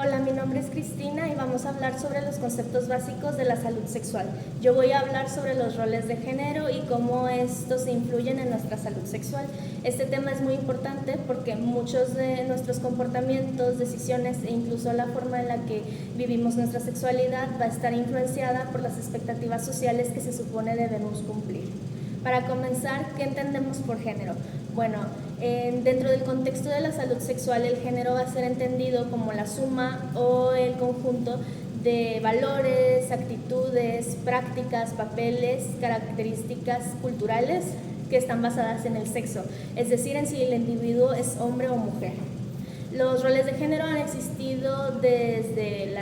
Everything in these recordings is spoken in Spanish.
Hola, mi nombre es Cristina y vamos a hablar sobre los conceptos básicos de la salud sexual. Yo voy a hablar sobre los roles de género y cómo estos influyen en nuestra salud sexual. Este tema es muy importante porque muchos de nuestros comportamientos, decisiones e incluso la forma en la que vivimos nuestra sexualidad va a estar influenciada por las expectativas sociales que se supone debemos cumplir. Para comenzar, ¿qué entendemos por género? Bueno, dentro del contexto de la salud sexual, el género va a ser entendido como la suma o el conjunto de valores, actitudes, prácticas, papeles, características culturales que están basadas en el sexo, es decir, en si el individuo es hombre o mujer. Los roles de género han existido desde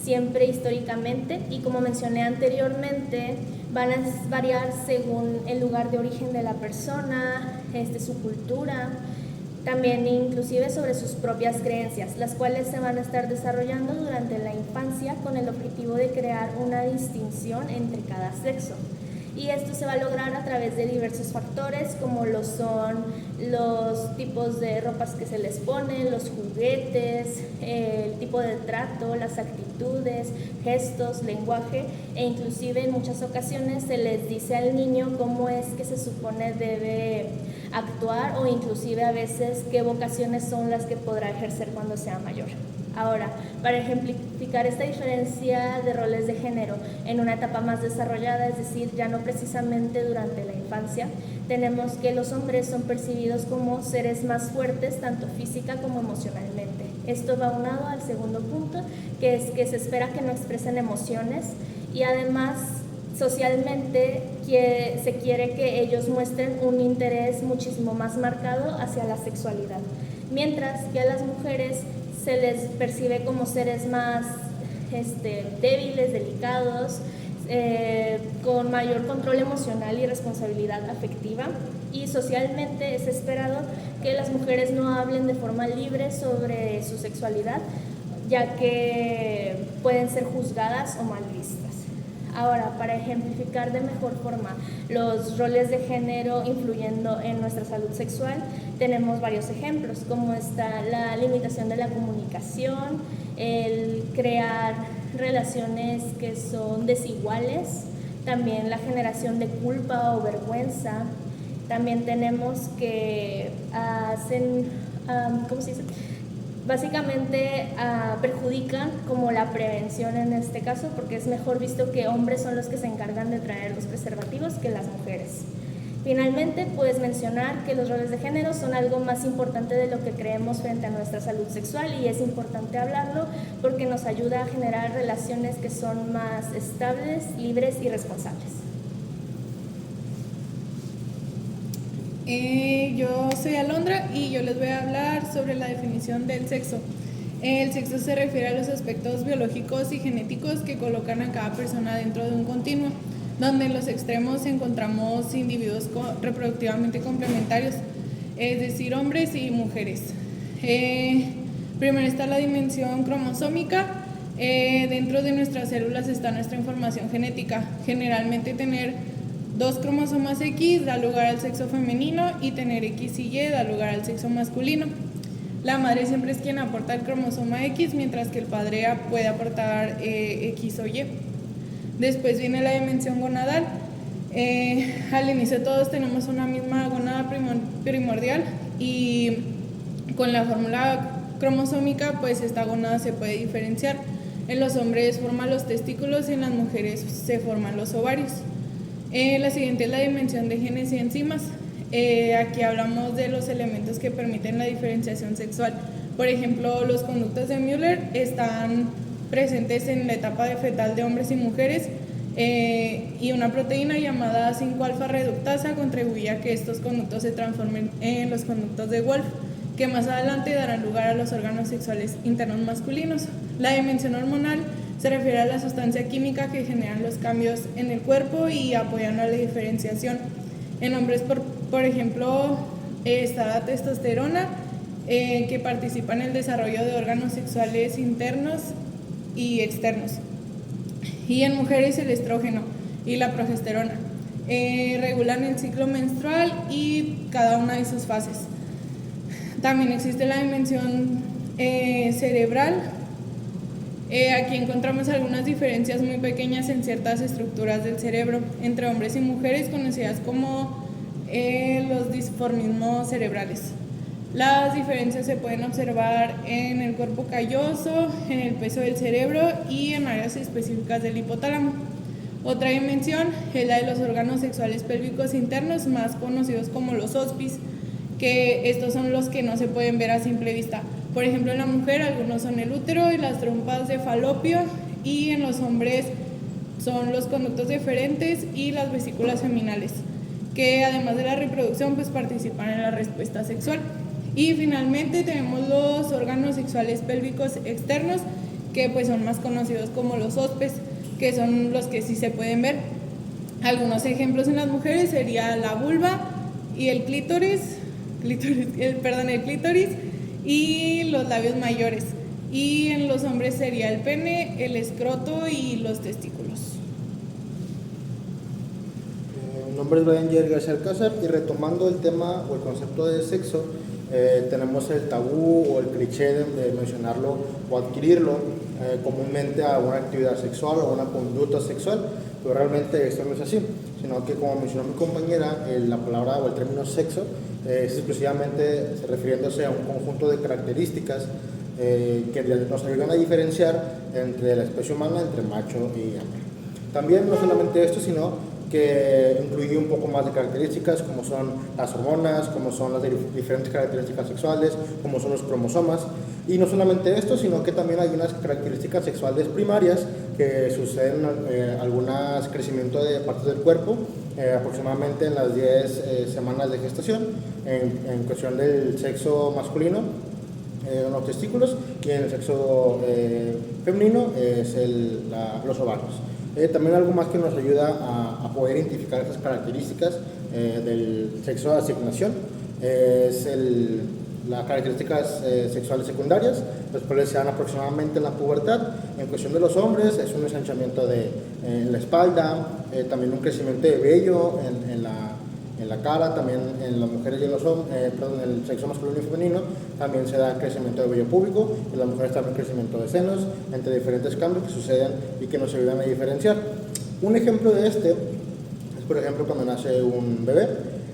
siempre históricamente y, como mencioné anteriormente, van a variar según el lugar de origen de la persona, su cultura, también inclusive sobre sus propias creencias, las cuales se van a estar desarrollando durante la infancia con el objetivo de crear una distinción entre cada sexo. Y esto se va a lograr a través de diversos factores, como lo son los tipos de ropas que se les ponen, los juguetes, el tipo de trato, las actitudes, gestos, lenguaje, e inclusive en muchas ocasiones se les dice al niño cómo es que se supone debe actuar, o inclusive a veces qué vocaciones son las que podrá ejercer cuando sea mayor. Ahora, para ejemplificar esta diferencia de roles de género en una etapa más desarrollada, es decir, ya no precisamente durante la infancia, tenemos que los hombres son percibidos como seres más fuertes, tanto física como emocionalmente. Esto va unado al segundo punto, que es que se espera que no expresen emociones, y además socialmente se quiere que ellos muestren un interés muchísimo más marcado hacia la sexualidad, mientras que a las mujeres se les percibe como seres más débiles, delicados, con mayor control emocional y responsabilidad afectiva, y socialmente es esperado que las mujeres no hablen de forma libre sobre su sexualidad, ya que pueden ser juzgadas o mal vistas. Ahora, para ejemplificar de mejor forma los roles de género influyendo en nuestra salud sexual, tenemos varios ejemplos, como está la limitación de la comunicación, el crear relaciones que son desiguales, también la generación de culpa o vergüenza. También tenemos que hacen, ¿cómo se dice? Básicamente perjudican como la prevención en este caso, porque es mejor visto que hombres son los que se encargan de traer los preservativos que las mujeres. Finalmente, puedes mencionar que los roles de género son algo más importante de lo que creemos frente a nuestra salud sexual, y es importante hablarlo porque nos ayuda a generar relaciones que son más estables, libres y responsables. Yo soy Alondra y yo les voy a hablar sobre la definición del sexo. El sexo se refiere a los aspectos biológicos y genéticos que colocan a cada persona dentro de un continuo, donde en los extremos encontramos individuos reproductivamente complementarios, es decir, hombres y mujeres. Primero está la dimensión cromosómica. Dentro de nuestras células está nuestra información genética. Generalmente tener 2 cromosomas X da lugar al sexo femenino, y tener X y Y da lugar al sexo masculino. La madre siempre es quien aporta el cromosoma X, mientras que el padre puede aportar X o Y. Después viene la dimensión gonadal. Al inicio todos tenemos una misma gónada primordial, y con la fórmula cromosómica pues esta gónada se puede diferenciar. En los hombres forman los testículos y en las mujeres se forman los ovarios. La siguiente es la dimensión de genes y enzimas. Aquí hablamos de los elementos que permiten la diferenciación sexual. Por ejemplo, los conductos de Müller están presentes en la etapa fetal de hombres y mujeres, y una proteína llamada 5-alfa reductasa contribuye a que estos conductos se transformen en los conductos de Wolff, que más adelante darán lugar a los órganos sexuales internos masculinos. La dimensión hormonal se refiere a la sustancia química que generan los cambios en el cuerpo y apoyan a la diferenciación. En hombres, por ejemplo, está la testosterona, que participa en el desarrollo de órganos sexuales internos y externos. Y en mujeres el estrógeno y la progesterona. Regulan el ciclo menstrual y cada una de sus fases. También existe la dimensión cerebral, Aquí encontramos algunas diferencias muy pequeñas en ciertas estructuras del cerebro entre hombres y mujeres conocidas como los disformismos cerebrales. Las diferencias se pueden observar en el cuerpo calloso, en el peso del cerebro y en áreas específicas del hipotálamo. Otra dimensión es la de los órganos sexuales pélvicos internos, más conocidos como los ospis, que estos son los que no se pueden ver a simple vista. Por ejemplo, en la mujer algunos son el útero y las trompas de falopio, y en los hombres son los conductos deferentes y las vesículas seminales, que además de la reproducción pues participan en la respuesta sexual. Y finalmente tenemos los órganos sexuales pélvicos externos, que pues son más conocidos como los ospes, que son los que sí se pueden ver. Algunos ejemplos en las mujeres sería la vulva y el clítoris y los labios mayores. Y en los hombres sería el pene, el escroto y los testículos. Mi nombre es Brian García Alcázar, y retomando el tema o el concepto de sexo, tenemos el tabú o el cliché de mencionarlo o adquirirlo comúnmente a una actividad sexual o una conducta sexual, pero realmente esto no es así, sino que, como mencionó mi compañera, la palabra o el término sexo es exclusivamente refiriéndose a un conjunto de características que nos ayudan a diferenciar entre la especie humana, entre macho y hembra. También no solamente esto, sino que incluye un poco más de características, como son las hormonas, como son las diferentes características sexuales, como son los cromosomas. Y no solamente esto, sino que también hay unas características sexuales primarias que suceden algunas crecimiento de partes del cuerpo, aproximadamente en las 10 semanas de gestación, en cuestión del sexo masculino, los testículos, y en el sexo femenino es los ovarios. También algo más que nos ayuda a poder identificar esas características del sexo de asignación es las características sexuales secundarias, las cuales se dan aproximadamente en la pubertad. En cuestión de los hombres es un ensanchamiento de la espalda, también un crecimiento de vello en la cara. También en las mujeres y en en el sexo masculino y femenino también se da crecimiento de vello púbico, y en las mujeres también crecimiento de senos, entre diferentes cambios que suceden y que nos ayudan a diferenciar. Un ejemplo de este es, por ejemplo, cuando nace un bebé.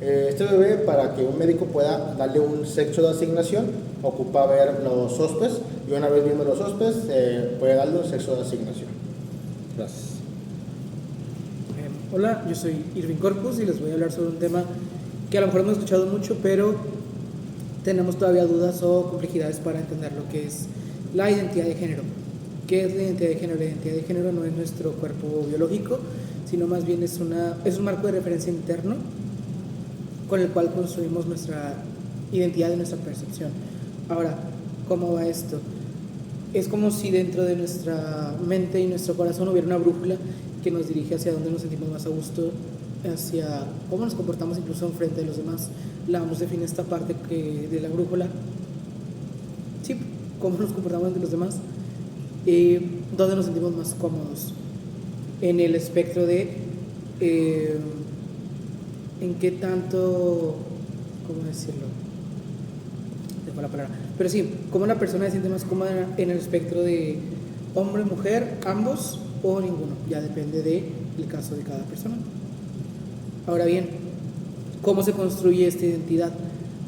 Este bebé, para que un médico pueda darle un sexo de asignación, ocupa ver los ospes, y una vez viendo los ospes puede darle un sexo de asignación. Gracias. Hola, yo soy Irving Corpus y les voy a hablar sobre un tema que a lo mejor hemos escuchado mucho, pero tenemos todavía dudas o complejidades para entender lo que es la identidad de género. ¿Qué es la identidad de género? La identidad de género no es nuestro cuerpo biológico, sino más bien es un marco de referencia interno con el cual construimos nuestra identidad y nuestra percepción. Ahora, ¿cómo va esto? Es como si dentro de nuestra mente y nuestro corazón hubiera una brújula que nos dirige hacia dónde nos sentimos más a gusto, hacia cómo nos comportamos incluso en frente de los demás. La vamos a definir esta parte de la brújula, sí, cómo nos comportamos ante los demás, dónde nos sentimos más cómodos en el espectro de en qué tanto, ¿cómo decirlo? Dejo la palabra. Pero sí, cómo la persona se siente más cómoda en el espectro de hombre, mujer, ambos o ninguno. Ya depende del caso de cada persona. Ahora bien, ¿cómo se construye esta identidad?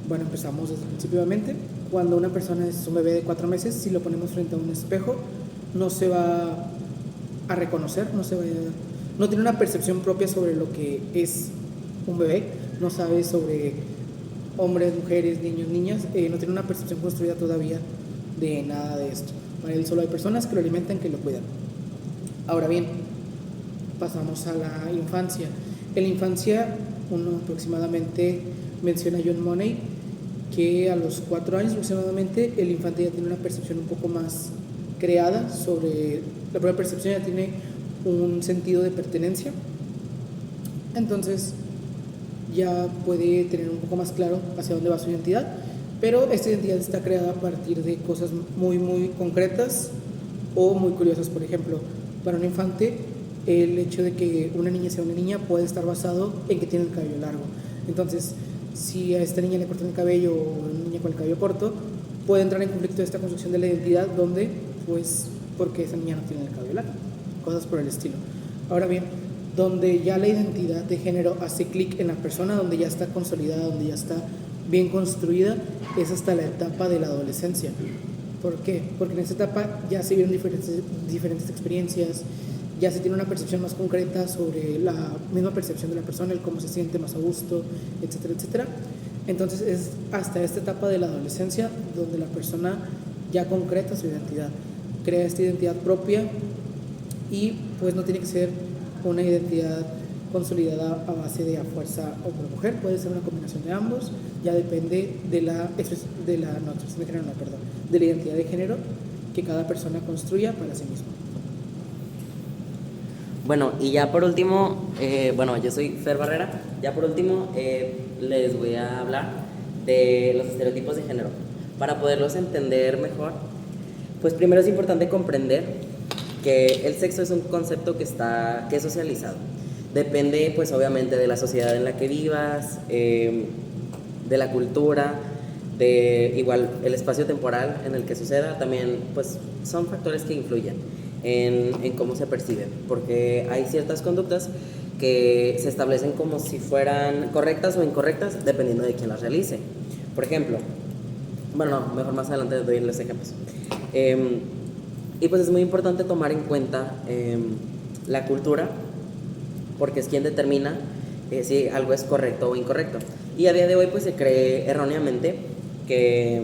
Bueno, empezamos desde el principio, obviamente. Cuando una persona es un bebé de 4 meses, si lo ponemos frente a un espejo, no se va a reconocer, no tiene una percepción propia sobre lo que es un bebé, no sabe sobre hombres, mujeres, niños, niñas, no tiene una percepción construida todavía de nada de esto. Para él solo hay personas que lo alimentan, que lo cuidan. Ahora bien, pasamos a la infancia. En la infancia, aproximadamente, menciona John Money, que a los 4 años aproximadamente el infante ya tiene una percepción un poco más creada sobre, la propia percepción ya tiene un sentido de pertenencia, entonces ya puede tener un poco más claro hacia dónde va su identidad, pero esta identidad está creada a partir de cosas muy muy concretas o muy curiosas. Por ejemplo, para un infante el hecho de que una niña sea una niña puede estar basado en que tiene el cabello largo. Entonces, si a esta niña le cortan el cabello o a una niña con el cabello corto, puede entrar en conflicto esta construcción de la identidad, donde pues porque esa niña no tiene el cabello largo, cosas por el estilo. Ahora bien, donde ya la identidad de género hace clic en la persona, donde ya está consolidada, donde ya está bien construida, es hasta la etapa de la adolescencia. ¿Por qué? Porque en esa etapa ya se vieron diferentes experiencias, ya se tiene una percepción más concreta sobre la misma percepción de la persona, el cómo se siente más a gusto, etcétera, etcétera. Entonces es hasta esta etapa de la adolescencia donde la persona ya concreta su identidad, crea esta identidad propia y pues no tiene que ser una identidad consolidada a base de a fuerza hombre o mujer, puede ser una combinación de ambos, ya depende de la identidad de género que cada persona construya para sí misma. Bueno, y ya por último, yo soy Fer Barrera, ya por último les voy a hablar de los estereotipos de género. Para poderlos entender mejor, pues primero es importante comprender que el sexo es un concepto que es socializado. Depende pues obviamente de la sociedad en la que vivas, de la cultura, de igual el espacio temporal en el que suceda, también pues son factores que influyen en cómo se percibe, porque hay ciertas conductas que se establecen como si fueran correctas o incorrectas dependiendo de quién las realice. Por ejemplo, mejor más adelante doy los ejemplos. Y pues es muy importante tomar en cuenta la cultura, porque es quien determina si algo es correcto o incorrecto. Y a día de hoy pues se cree erróneamente que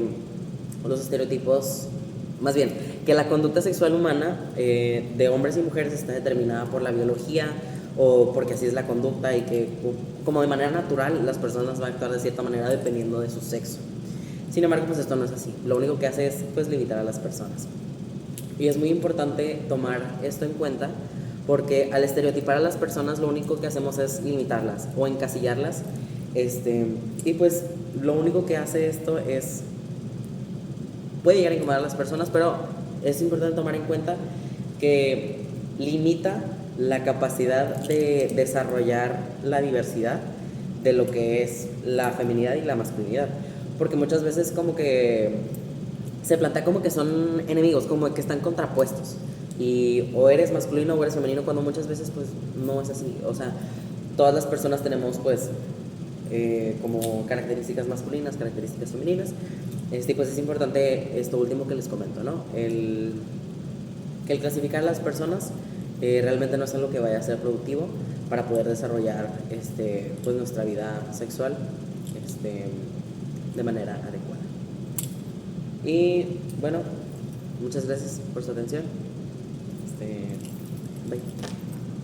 los estereotipos, más bien, que la conducta sexual humana de hombres y mujeres está determinada por la biología o porque así es la conducta y que como de manera natural las personas van a actuar de cierta manera dependiendo de su sexo. Sin embargo, pues esto no es así. Lo único que hace es pues limitar a las personas. Y es muy importante tomar esto en cuenta porque al estereotipar a las personas lo único que hacemos es limitarlas o encasillarlas. Y pues lo único que hace esto es puede llegar a incomodar a las personas, pero es importante tomar en cuenta que limita la capacidad de desarrollar la diversidad de lo que es la feminidad y la masculinidad, porque muchas veces como que se plantea como que son enemigos, como que están contrapuestos y o eres masculino o eres femenino, cuando muchas veces pues no es así. O sea, todas las personas tenemos pues como características masculinas, características femeninas. Pues es importante esto último que les comento, ¿no? Que el clasificar a las personas realmente no es algo que vaya a ser productivo para poder desarrollar pues nuestra vida sexual de manera adecuada. Y bueno, muchas gracias por su atención. Bye.